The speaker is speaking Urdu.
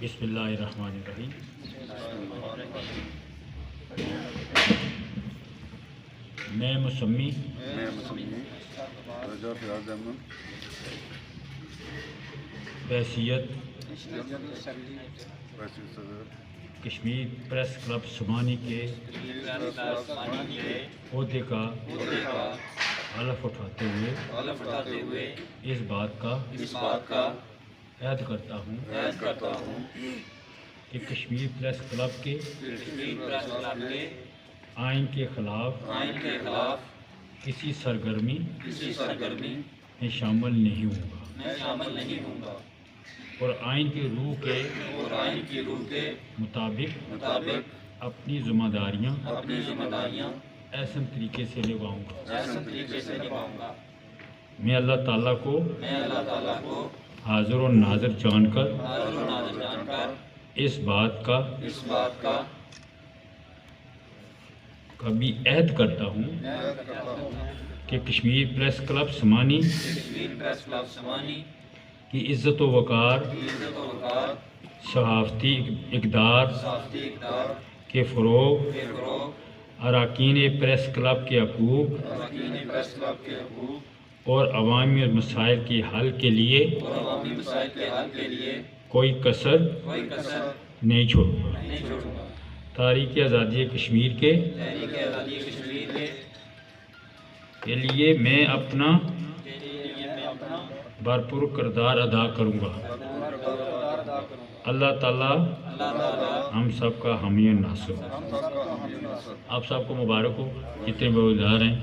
بسم اللہ الرحمن الرحیم۔ میں مسمی بحیثیت کشمیر پریس کلب سمانی کے عہدے کا حلف اٹھاتے ہوئے اس بات کا عہد کرتا ہوں کہ کشمیر پریس کلب کے آئین کے خلاف کسی سرگرمی میں شامل نہیں ہوں گا اور آئین کی روح کے مطابق اپنی ذمہ داریاں احسن طریقے سے نبھاؤں گا۔ میں اللہ تعالیٰ کو حاضر و ناظر جان کر اس بات کا بھی عہد کرتا ہوں کہ کشمیر پریس کلب سمانی کی عزت و وقار، صحافتی اقدار کے فروغ، اراکین پریس کلب کے حقوق اور عوامی مسائل کے حل کے لیے کوئی کسر نہیں چھوڑوں گا۔ تاریخ آزادی کشمیر کے لیے میں اپنا بھرپور کردار ادا کروں گا۔ اللہ تعالیٰ ہم سب کا حامی و ناصر ہو۔ آپ سب کو مبارک ہو جتنے بیروزگار ہیں۔